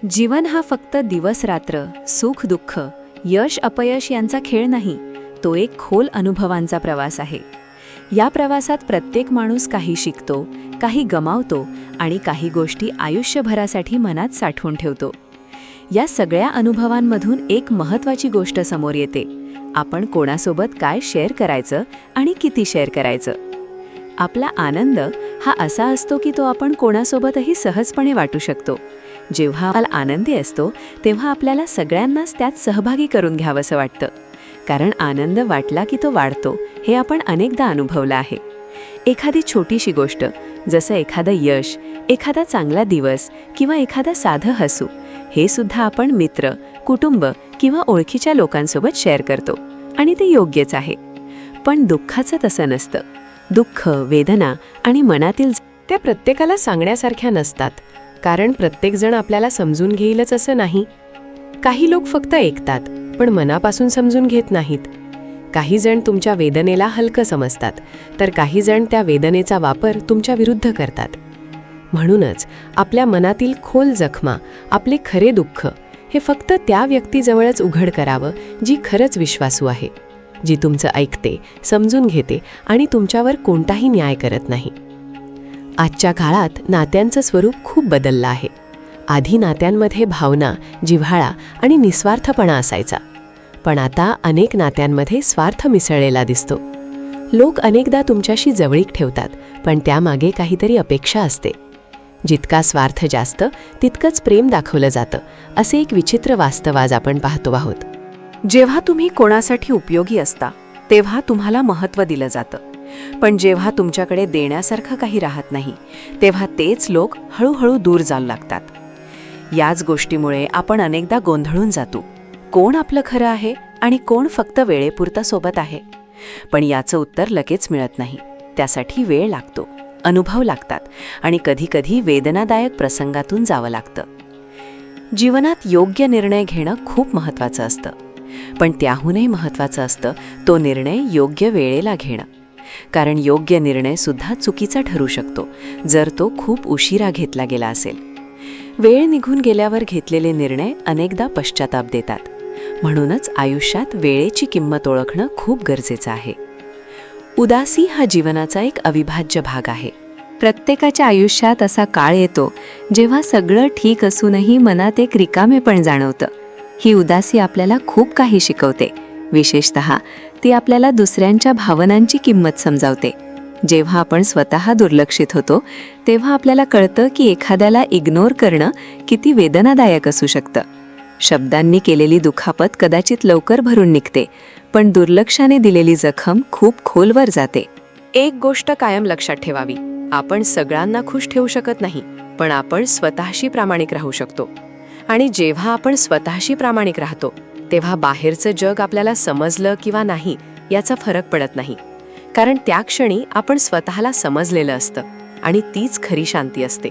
जीवन हा फक्त दिवस रात्र, सुख दुःख, यश अपयश यांचा खेळ नाही, तो एक खोल अनुभवांचा प्रवास आहे. या प्रवासात प्रत्येक माणूस काही शिकतो, काही गमावतो आणि काही गोष्टी आयुष्यभरासाठी मनात साठवून ठेवतो. या सगळ्या अनुभवांमधून एक महत्त्वाची गोष्ट समोर येते: आपण कोणासोबत काय शेअर करायचं आणि किती शेअर करायचं. आपला आनंद हा असा असतो की तो आपण कोणासोबतही सहजपणे वाटू शकतो. जेव्हा आपण आनंदी असतो तेव्हा आपल्याला सगळ्यांनाच त्यात सहभागी करून घ्यावंसं वाटतं, कारण आनंद वाटला की तो वाढतो हे आपण अनेकदा अनुभवलं आहे. एखादी छोटीशी गोष्ट, जसं एखादं यश, एखादा चांगला दिवस किंवा एखादं साधं हसू, हे सुद्धा आपण मित्र, कुटुंब किंवा ओळखीच्या लोकांसोबत शेअर करतो आणि ते योग्यच आहे. पण दुःखाचं तसं नसतं. दुःख, वेदना आणि मनातील त्या प्रत्येकाला सांगण्यासारख्या नसतात, कारण प्रत्येकजण आपल्याला समजून घेईलच असं नाही. काही लोक फक्त ऐकतात पण मनापासून समजून घेत नाहीत. काही जण तुमच्या वेदनेला हलकं समजतात, तर काही जण त्या वेदनेचा वापर तुमच्या विरुद्ध करतात. म्हणूनच आपल्या मनातील खोल जखमा, आपले खरे दुःख हे फक्त त्या व्यक्तीजवळच उघड करावं जी खरंच विश्वासू आहे, जी तुमचं ऐकते, समजून घेते आणि तुमच्यावर कोणताही न्याय करत नाही. आजच्या काळात नात्यांचं स्वरूप खूप बदललं आहे. आधी नात्यांमध्ये भावना, जिव्हाळा आणि निस्वार्थपणा असायचा, पण आता अनेक नात्यांमध्ये स्वार्थ मिसळलेला दिसतो. लोक अनेकदा तुमच्याशी जवळीक ठेवतात, पण त्यामागे काहीतरी अपेक्षा असते. जितका स्वार्थ जास्त तितकंच प्रेम दाखवलं जातं, असे एक विचित्र वास्तव आज आपण पाहतो आहोत. जेव्हा तुम्ही कोणासाठी उपयोगी असता तेव्हा तुम्हाला महत्त्व दिलं जातं, पण जेव्हा तुमच्याकडे देण्यासारखं काही राहत नाही तेव्हा तेच लोक हळूहळू दूर जाऊ लागतात. याच गोष्टीमुळे आपण अनेकदा गोंधळून जातो. कोण आपलं खरं आहे आणि कोण फक्त वेळेपुरता सोबत आहे? पण याचं उत्तर लगेच मिळत नाही. त्यासाठी वेळ लागतो, अनुभव लागतात आणि कधीकधी वेदनादायक प्रसंगातून जावं लागतं. जीवनात योग्य निर्णय घेणं खूप महत्त्वाचं असतं, पण त्याहूनही महत्त्वाचं असतं तो निर्णय योग्य वेळेला घेणं. कारण योग्य निर्णय सुद्धा चुकीचा ठरू शकतो जर तो खूप उशिरा घेतला गेला असेल. वेळ निघून गेल्यावर घेतलेले निर्णय अनेकदा पश्चाताप देतात. म्हणूनच आयुष्यात वेळेची किंमत ओळखणं खूप गरजेचं आहे. उदासी हा जीवनाचा एक अविभाज्य भाग आहे. प्रत्येकाच्या आयुष्यात असा काळ येतो जेव्हा सगळं ठीक असूनही मनात एक रिकामेपण जाणवतं. ही उदासी आपल्याला खूप काही शिकवते. विशेषतः ती आपल्याला दुसऱ्यांच्या भावनांची किंमत समजावते. जेव्हा आपण स्वतः दुर्लक्षित होतो तेव्हा आपल्याला कळतं की एखाद्याला इग्नोर करणं किती वेदनादायक असू शकतं. शब्दांनी केलेली दुखापत कदाचित लवकर भरून निघते, पण दुर्लक्षाने दिलेली जखम खूप खोलवर जाते. एक गोष्ट कायम लक्षात ठेवावी: आपण सगळ्यांना खुश ठेवू शकत नाही, पण आपण स्वतःशी प्रामाणिक राहू शकतो. आणि जेव्हा आपण स्वतःशी प्रामाणिक राहतो तेव्हा बाहेरचं जग आपल्याला समजलं किंवा नाही याचा फरक पडत नाही, कारण त्या क्षणी आपण स्वतःला समजलेलं असतं आणि तीच खरी शांती असते.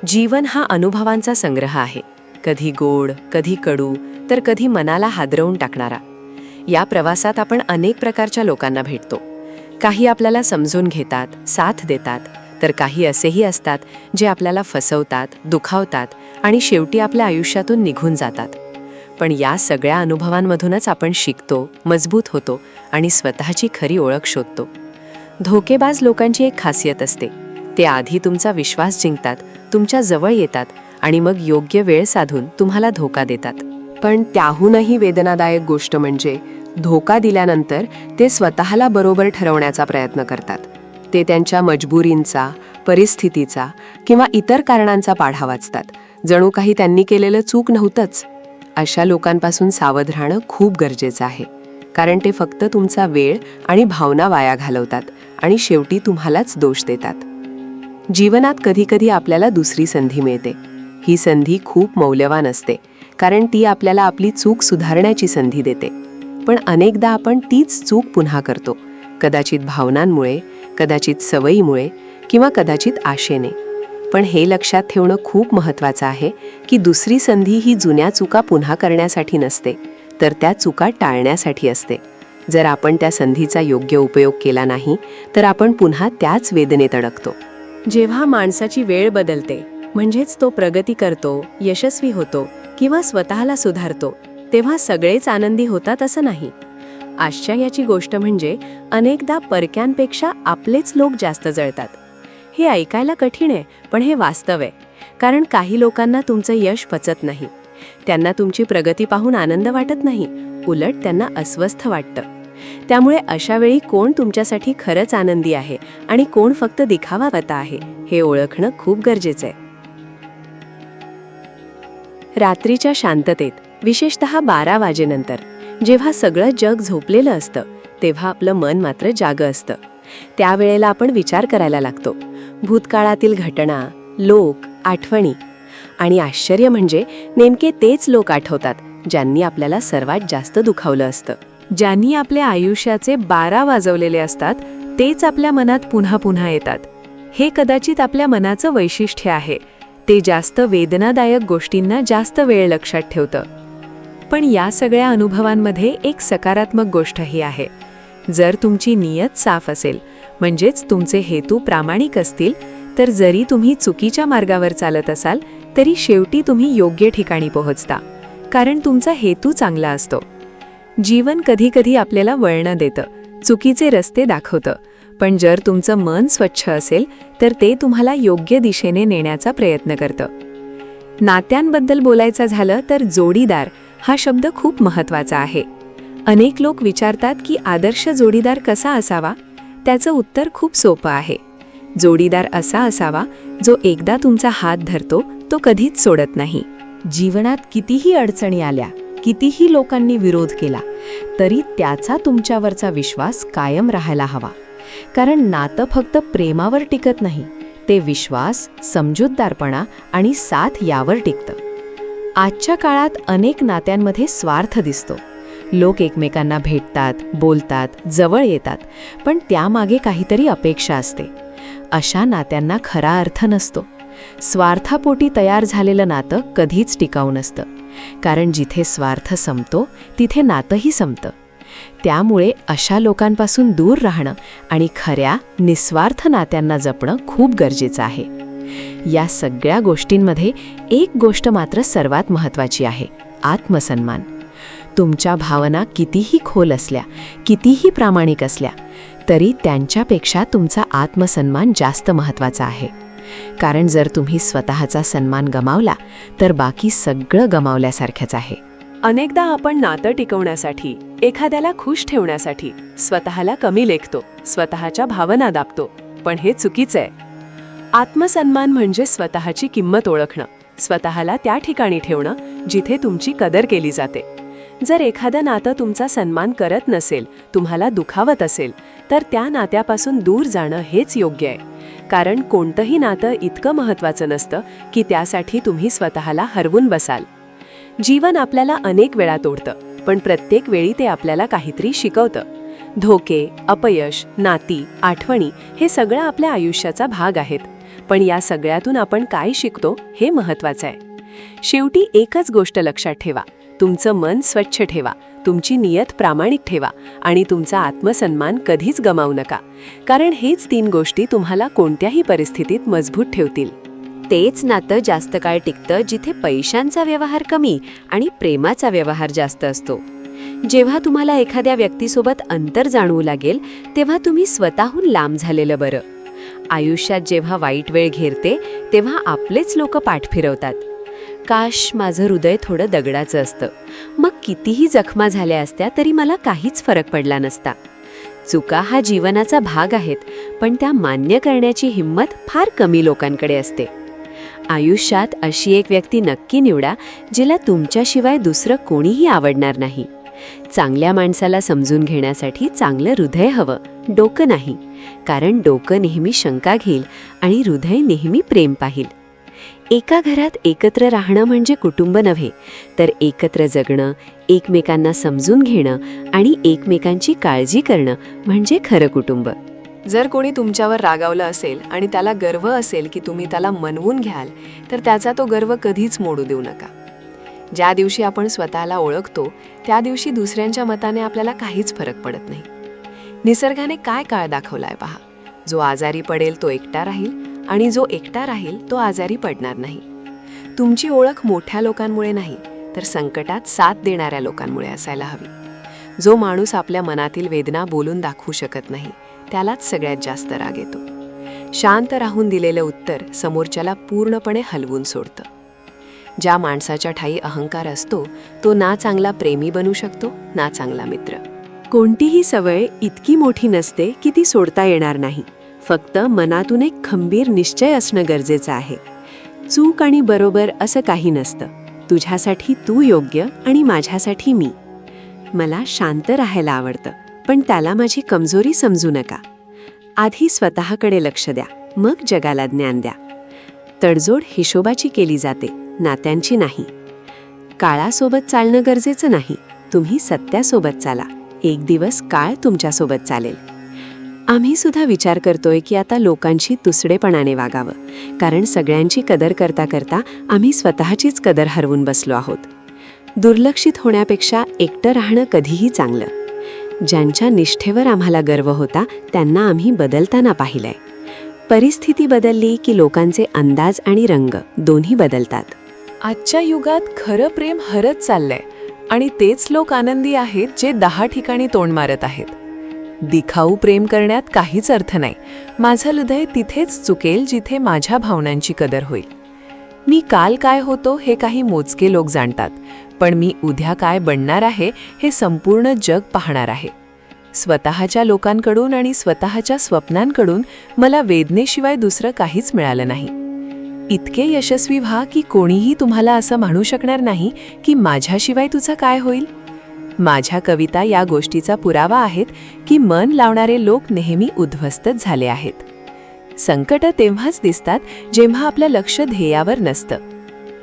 जीवन हा अनुभवांचा संग्रह आहे, कधी गोड, कधी कडू, तर कधी मनाला हादरवून टाकणारा. या प्रवासात आपण अनेक प्रकारच्या लोकांना भेटतो. काही आपल्याला समजून घेतात, साथ देतात, तर काही असेही असतात जे आपल्याला फसवतात, दुखावतात आणि शेवटी आपल्या आयुष्यातून निघून जातात. पण या सगळ्या अनुभवांमधूनच आपण शिकतो, मजबूत होतो आणि स्वतःची खरी ओळख शोधतो. धोकेबाज लोकांची एक खासियत असते: ते आधी तुमचा विश्वास जिंकतात, तुमच्या जवळ येतात आणि मग योग्य वेळ साधून तुम्हाला धोका देतात. पण त्याहूनही वेदनादायक गोष्ट म्हणजे धोका दिल्यानंतर ते स्वतःला बरोबर ठरवण्याचा प्रयत्न करतात. ते त्यांच्या मजबुरींचा, परिस्थितीचा किंवा इतर कारणांचा पाढा वाचतात, जणू काही त्यांनी केलेलं चूक नव्हतंच. अशा लोकांपासून सावध राहणं खूप गरजेचं आहे, कारण ते फक्त तुमचा वेळ आणि भावना वाया घालवतात आणि शेवटी तुम्हालाच दोष देतात. जीवनात कधीकधी आपल्याला दुसरी संधी मिळते. ही संधी खूप मौल्यवान असते, कारण ती आपल्याला आपली चूक सुधारण्याची संधी देते. पण अनेकदा आपण तीच चूक पुन्हा करतो, कदाचित भावनांमुळे, कदाचित सवयीमुळे किंवा कदाचित आशेने. पण हे लक्षात ठेवणं खूप महत्त्वाचं आहे की दुसरी संधी ही जुन्या चुका पुन्हा करण्यासाठी नसते, तर त्या चुका टाळण्यासाठी असते. जर आपण त्या संधीचा योग्य उपयोग केला नाही तर आपण पुन्हा त्याच वेदनेत अडकतो. जेव्हा माणसाची वेळ बदलते म्हणजेच तो प्रगती करतो, यशस्वी होतो किंवा स्वतःला सुधारतो तेव्हा सगळेच आनंदी होतात असं नाही. आश्चर्याची गोष्ट म्हणजे अनेकदा परक्यांपेक्षा आपलेच लोक जास्त जळतात. हे ऐकायला कठीण आहे, पण हे वास्तव आहे. कारण काही लोकांना तुमचं यश पचत नाही. त्यांना तुमची प्रगती पाहून आनंद वाटत नाही, उलट त्यांना अस्वस्थ वाटतं. त्यामुळे अशा वेळी कोण तुमच्यासाठी खरंच आनंदी आहे आणि कोण फक्त दिखावावता आहे हे ओळखणं खूप गरजेचं आहे. रात्रीच्या शांततेत, विशेषतः 12 वाजेनंतर, जेव्हा सगळं जग झोपलेलं असतं तेव्हा आपलं मन मात्र जागं असतं. त्यावेळेला आपण विचार करायला लागतो. भूतकाळातील घटना, लोक, आठवणी. आणि आश्चर्य म्हणजे नेमके तेच लोक आठवतात ज्यांनी आपल्याला सर्वात जास्त दुखावलं असतं. ज्यांनी आपल्या आयुष्याचे 12 वाजवलेले असतात तेच आपल्या मनात पुन्हा पुन्हा येतात. हे कदाचित आपल्या मनाचं वैशिष्ट्य आहे. ते जास्त वेदनादायक गोष्टींना जास्त वेळ लक्षात ठेवतं. पण या सगळ्या अनुभवांमध्ये एक सकारात्मक गोष्टही आहे. जर तुमची नियत साफ असेल, म्हणजेच तुमचे हेतू प्रामाणिक असतील, तर जरी तुम्ही चुकीच्या मार्गावर चालत असाल तरी शेवटी तुम्ही योग्य ठिकाणी पोहोचता. कारण तुमचा हेतू चांगला असतो. जीवन कधीकधी आपल्याला वळणं देतं, चुकीचे रस्ते दाखवतं. पण जर तुमचं मन स्वच्छ असेल तर ते तुम्हाला योग्य दिशेने नेण्याचा प्रयत्न करतं. नात्यांबद्दल बोलायचं झालं तर जोडीदार हा शब्द खूप महत्त्वाचा आहे. अनेक लोक विचारतात की आदर्श जोडीदार कसा असावा? त्याचं उत्तर खूप सोपं आहे. जोडीदार असा असावा जो एकदा तुमचा हात धरतो तो कधीच सोडत नाही. जीवनात कितीही अडचणी आल्या, कितीही लोकांनी विरोध केला, तरी त्याचा तुमच्यावरचा विश्वास कायम राहायला हवा. कारण नातं फक्त प्रेमावर टिकत नाही, ते विश्वास, समजूतदारपणा आणि साथ यावर टिकतं. आजच्या काळात अनेक नात्यांमध्ये स्वार्थ दिसतो. लोक एकमेकांना भेटतात, बोलतात, जवळ येतात, पण त्यामागे काहीतरी अपेक्षा असते. अशा नात्यांना खरा अर्थ नसतो. स्वार्थापोटी तयार झालेलं नातं कधीच टिकाऊ नसतं. कारण जिथे स्वार्थ संपतो तिथे नातंही संपतं. त्यामुळे अशा लोकांपासून दूर राहणं आणि खऱ्या, निस्वार्थ नात्यांना जपणं खूप गरजेचं आहे. या सगळ्या गोष्टींमध्ये एक गोष्ट मात्र सर्वात महत्त्वाची आहे: आत्मसन्मान. तुमच्या भावना कितीही खोल असल्या, कितीही प्रामाणिक असल्या, तरी त्यांच्यापेक्षा तुमचा आत्मसन्मान जास्त महत्त्वाचा आहे. कारण जर तुम्ही स्वतःचा सन्मान गमावला तर बाकी सगळं गमावल्यासारखंच आहे. अनेकदा आपण नातं टिकवण्यासाठी, एखाद्याला खुश ठेवण्यासाठी स्वतःला कमी लेखतो, स्वतःच्या भावना दाबतो. पण हे चुकीचं आहे. आत्मसन्मान म्हणजे स्वतःची किंमत ओळखणं, स्वतःला त्या ठिकाणी ठेवणं जिथे तुमची कदर केली जाते. जर एखादं नातं तुमचा सन्मान करत नसेल, तुम्हाला दुखावत असेल, तर त्या नात्यापासून दूर जाणं हेच योग्य आहे. कारण कोणतंही नातं इतकं महत्त्वाचं नसतं की त्यासाठी तुम्ही स्वतःला हरवून बसाल. जीवन आपल्याला अनेक वेळा तोडतं, पण प्रत्येक वेळी ते आपल्याला काहीतरी शिकवतं. धोके, अपयश, नाती, आठवणी हे सगळं आपल्या आयुष्याचा भाग आहेत. पण या सगळ्यातून आपण काय शिकतो हे महत्त्वाचं आहे. शेवटी एकच गोष्ट लक्षात ठेवा: तुमचं मन स्वच्छ ठेवा, तुमची नियत प्रामाणिक ठेवा आणि तुमचा आत्मसन्मान कधीच गमावू नका. कारण हेच 3 गोष्टी तुम्हाला कोणत्याही परिस्थितीत मजबूत ठेवतील. तेच नातं जास्त काळ टिकतं जिथे पैशांचा व्यवहार कमी आणि प्रेमाचा व्यवहार जास्त असतो. जेव्हा तुम्हाला एखाद्या व्यक्तीसोबत अंतर जाणवू लागेल तेव्हा तुम्ही स्वतःहून लांब झालेलं बरं. आयुष्यात जेव्हा वाईट वेळ घेरते तेव्हा आपलेच लोक पाठ फिरवतात. काश माझं हृदय थोडं दगडाचं असतं, मग कितीही जखमा झाल्या असत्या तरी मला काहीच फरक पडला नसता. चुका हा जीवनाचा भाग आहेत, पण त्या मान्य करण्याची हिंमत फार कमी लोकांकडे असते. आयुष्यात अशी एक व्यक्ती नक्की निवडा जिला तुमच्याशिवाय दुसरं कोणीही आवडणार नाही. चांगल्या माणसाला समजून घेण्यासाठी चांगलं हृदय हवं, डोकं नाही. कारण डोकं नेहमी शंका घेईल आणि हृदय नेहमी प्रेम पाहिल. एका घरात एकत्र राहणं म्हणजे कुटुंब नव्हे, तर एकत्र जगणं, एकमेकांना समजून घेणं आणि एकमेकांची काळजी करणं म्हणजे खरं कुटुंब. जर कोणी तुमच्यावर रागावलं असेल आणि त्याला गर्व असेल की तुम्ही त्याला मनवून घ्याल, तर त्याचा तो गर्व कधीच मोडू देऊ नका. ज्या दिवशी आपण स्वतःला ओळखतो त्या दिवशी दुसऱ्यांच्या मताने आपल्याला काहीच फरक पडत नाही. निसर्गाने काय काळ दाखवलाय पहा: जो आजारी पडेल तो एकटा राहील आणि जो एकटा राहील तो आजारी पडणार नाही. तुमची ओळख मोठ्या लोकांमुळे नाही, तर संकटात साथ देणाऱ्या लोकांमुळे असायला हवी. जो माणूस आपल्या मनातील वेदना बोलून दाखवू शकत नाही, त्यालाच सगळ्यात जास्त राग येतो. शांत राहून दिलेलं उत्तर समोरच्याला पूर्णपणे हलवून सोडतं. ज्या माणसाच्या ठायी अहंकार असतो, तो ना चांगला प्रेमी बनू शकतो, ना चांगला मित्र. कोणतीही सवय इतकी मोठी नसते की ती सोडता येणार नाही. फक्त मनातून एक खंबीर निश्चय असणं गरजेचं आहे. चूक आणि बरोबर असं काही नसतं. तुझ्यासाठी तू योग्य आणि माझ्यासाठी मी. मला शांत राहायला आवडतं, पण त्याला माझी कमजोरी समजू नका. आधी स्वतःकडे लक्ष द्या, मग जगाला ज्ञान द्या. तडजोड हिशोबाची केली जाते, नात्यांची नाही. काळासोबत चालणं गरजेचं नाही, तुम्ही सत्यासोबत चाला. एक दिवस काळ तुमच्यासोबत चालेल. आम्ही सुद्धा विचार करतोय की आता लोकांशी तुसडेपणाने वागावं, कारण सगळ्यांची कदर करता करता आम्ही स्वतःचीच कदर हरवून बसलो आहोत. दुर्लक्षित होण्यापेक्षा एकटं राहणं कधीही चांगलं. ज्यांच्या निष्ठेवर आम्हाला गर्व होता त्यांना आम्ही बदलताना पाहिलंय. परिस्थिती बदलली की लोकांचे अंदाज आणि रंग दोन्ही बदलतात. आजच्या युगात खरं प्रेम हरत चाललंय आणि तेच लोक आनंदी आहेत जे 10 ठिकाणी तोंड मारत आहेत. दिखाऊ प्रेम करण्यात काहीच अर्थ नाही. माझं हृदय तिथेच चुकेल जिथे माझ्या भावनांची कदर होईल. मी काल काय होतो हे काही मोजके लोक जाणतात, पण मी उद्या काय बनणार आहे हे संपूर्ण जग पाहणार आहे. स्वतःच्या लोकांकडून आणि स्वतःच्या स्वप्नांकडून मला वेदनेशिवाय दुसरं काहीच मिळालं नाही. इतके यशस्वी व्हा की कोणीही तुम्हाला असं म्हणू शकणार नाही की माझ्याशिवाय तुझं काय होईल. माझ्या कविता या गोष्टीचा पुरावा आहेत की मन लावणारे लोक नेहमी उद्ध्वस्तच झाले आहेत. संकटं तेव्हाच दिसतात जेव्हा आपलं लक्ष ध्येयावर नसतं.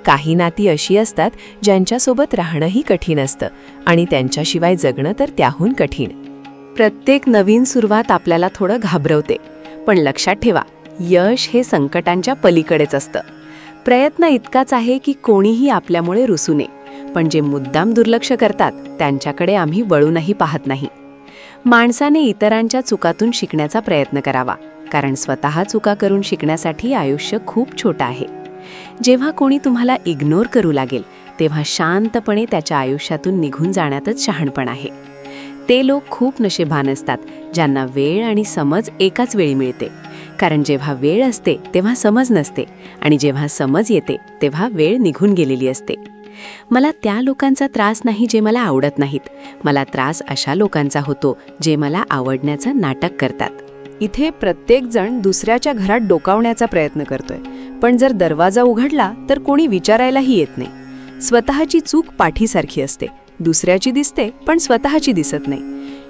काही नाती अशी असतात ज्यांच्यासोबत राहणंही कठीण असतं आणि त्यांच्याशिवाय जगणं तर त्याहून कठीण. प्रत्येक नवीन सुरुवात आपल्याला थोडं घाबरवते, पण लक्षात ठेवा, यश हे संकटांच्या पलीकडेच असतं. प्रयत्न इतकाच आहे की कोणीही आपल्यामुळे रुसू नये, पण जे मुद्दाम दुर्लक्ष करतात त्यांच्याकडे आम्ही वळूनही पाहत नाही. माणसाने इतरांच्या चुकातून शिकण्याचा प्रयत्न करावा, कारण स्वतः चुका करून शिकण्यासाठी आयुष्य खूप छोटं आहे. जेव्हा कोणी तुम्हाला इग्नोर करू लागेल तेव्हा शांतपणे त्याच्या आयुष्यातून निघून जाण्यातच शहाणपण आहे. ते लोक खूप नशीबवान असतात ज्यांना वेळ आणि समज एकाच वेळी मिळते, कारण जेव्हा वेळ असते तेव्हा समज नसते आणि जेव्हा समज येते तेव्हा वेळ निघून गेलेली असते. मला त्या लोकांचा त्रास नाही जे मला आवडत नाहीत. मला त्रास अशा लोकांचा होतो जे मला आवडण्याचं नाटक करतात. इथे प्रत्येक जण दुसऱ्याच्या घरात डोकावण्याचा प्रयत्न करतोय, पण जर दरवाजा उघडला तर कोणी विचारायलाही येत नाही. स्वतःची चूक पाठीसारखी असते, दुसऱ्याची दिसते पण स्वतःची दिसत नाही.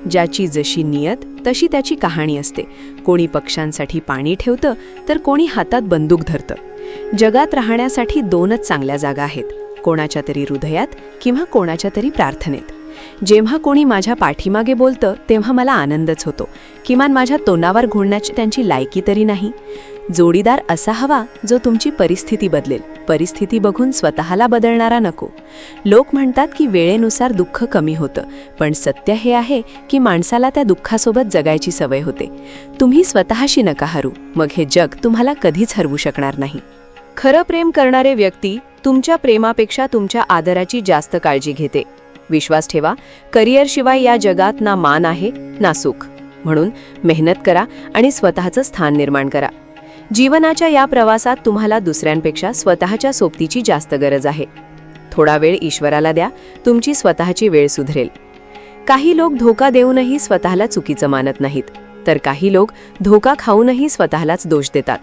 ज्याची जशी नियत तशी त्याची कहाणी असते. कोणी पक्ष्यांसाठी पाणी ठेवतं तर कोणी हातात बंदूक धरतं. जगात राहण्यासाठी 2च चांगल्या जागा आहेत, कोणाच्या तरी हृदयात किंवा कोणाच्या तरी प्रार्थनेत. जेव्हा कोणी माझ्या पाठीमागे बोलतं तेव्हा मला आनंदच होतो. किमान माझ्या तोंडावर घोळण्याची त्यांची लायकी तरी नाही. जोडीदार असा हवा जो तुमची परिस्थिती बदलेल, परिस्थिती बघून स्वतःला बदलणारा नको. लोक म्हणतात की वेळेनुसार दुःख कमी होतं, पण सत्य हे आहे की माणसाला त्या दुःखासोबत जगायची सवय होते. तुम्ही स्वतःशी नका हरू, मग हे जग तुम्हाला कधीच हरवू शकणार नाही. खरं प्रेम करणारे व्यक्ती तुमच्या प्रेमापेक्षा तुमच्या आदराची जास्त काळजी घेते. विश्वास ठेवा, करिअरशिवाय या जगात ना मान आहे ना सुख. म्हणून मेहनत करा आणि स्वतःचं स्थान निर्माण करा. जीवनाच्या या प्रवासात तुम्हाला दुसऱ्यांपेक्षा स्वतःच्या सोबतीची जास्त गरज आहे. थोडा वेळ ईश्वराला द्या, तुमची स्वतःची वेळ सुधरेल. काही लोक धोका देऊनही स्वतःला चुकीचं मानत नाहीत, तर काही लोक धोका खाऊनही स्वतःलाच दोष देतात.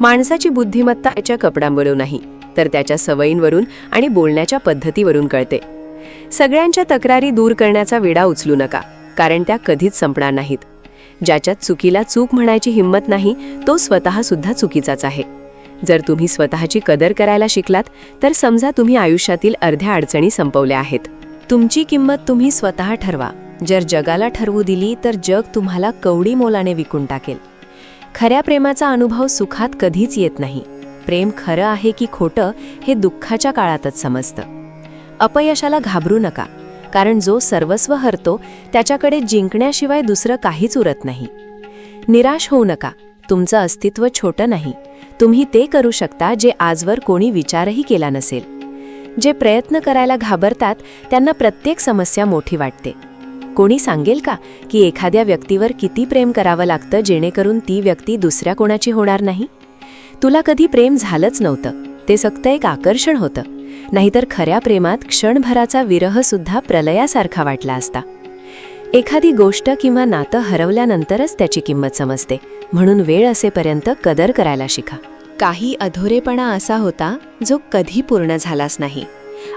माणसाची बुद्धिमत्ता त्याच्या कपड्यांवरून नाही, तर त्याच्या सवयींवरून आणि बोलण्याच्या पद्धतीवरून कळते. सगळ्यांच्या तक्रारी दूर करण्याचा विडा उचलू नका, कारण त्या कधीच संपणार नाहीत. ज्याच्यात चुकीला चूक म्हणायची हिंमत नाही, तो स्वतः सुद्धा चुकीचाच आहे. जर तुम्ही स्वतःची कदर करायला शिकलात तर समजा तुम्ही आयुष्यातील अर्ध्या अडचणी संपवल्या आहेत. तुमची किंमत तुम्ही स्वतः ठरवा. जर जगाला ठरवू दिली तर जग तुम्हाला कवडी मोलाने विकून टाकेल. खऱ्या प्रेमाचा अनुभव सुखात कधीच येत नाही. प्रेम खरं आहे की खोटं हे दुःखाच्या काळातच समजतं. अपयशाला घाबरू नका, कारण जो सर्वस्व हरतो त्याच्याकडे जिंकण्याशिवाय दुसरं काहीच उरत नाही. निराश होऊ नका, तुमचं अस्तित्व छोटं नाही, तुम्ही ते करू शकता जे आजवर कोणी विचारही केला नसेल. जे प्रयत्न करायला घाबरतात त्यांना प्रत्येक समस्या मोठी वाटते. कोणी सांगेल का की एखाद्या व्यक्तीवर किती प्रेम करावं लागतं जेणेकरून ती व्यक्ती दुसऱ्या कोणाची होणार नाही? तुला कधी प्रेम झालंच नव्हतं, ते फक्त एक आकर्षण होतं. नाहीतर खऱ्या प्रेमात क्षणभराचा विरह सुद्धा प्रलयासारखा वाटला असता. एखादी गोष्ट किंवा नातं हरवल्यानंतरच त्याची किंमत समजते. म्हणून वेळ असेपर्यंत कदर करायला शिका. काही अधुरेपणा असा होता जो कधी पूर्ण झालाच नाही,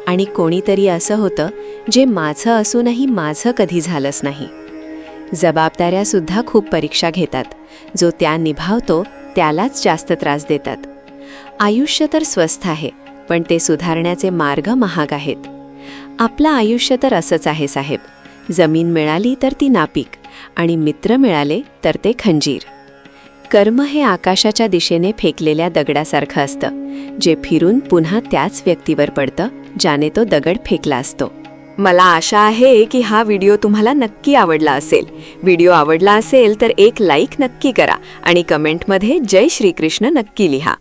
आणि कोणीतरी असं होतं जे माझं असूनही माझं कधी झालंच नाही. जबाबदाऱ्यासुद्धा खूप परीक्षा घेतात. जो त्या निभावतो त्यालाच जास्त त्रास देतात. आयुष्य तर स्वस्थ आहे, पण ते सुधारण्याचे मार्ग महाग आहेत. आपलं आयुष्य तर असंच आहे साहेब. जमीन मिळाली तर ती नापीक, आणि मित्र मिळाले तर ते खंजीर. कर्म हे आकाशाच्या दिशेने फेकलेल्या दगडासारखं असतं, जे फिरून पुन्हा त्याच व्यक्तीवर पडतं ज्याने तो दगड फेकला असतो. मला आशा आहे की हा व्हिडिओ तुम्हाला नक्की आवडला असेल. व्हिडिओ आवडला असेल तर एक लाईक नक्की करा आणि कमेंटमध्ये जय श्रीकृष्ण नक्की लिहा.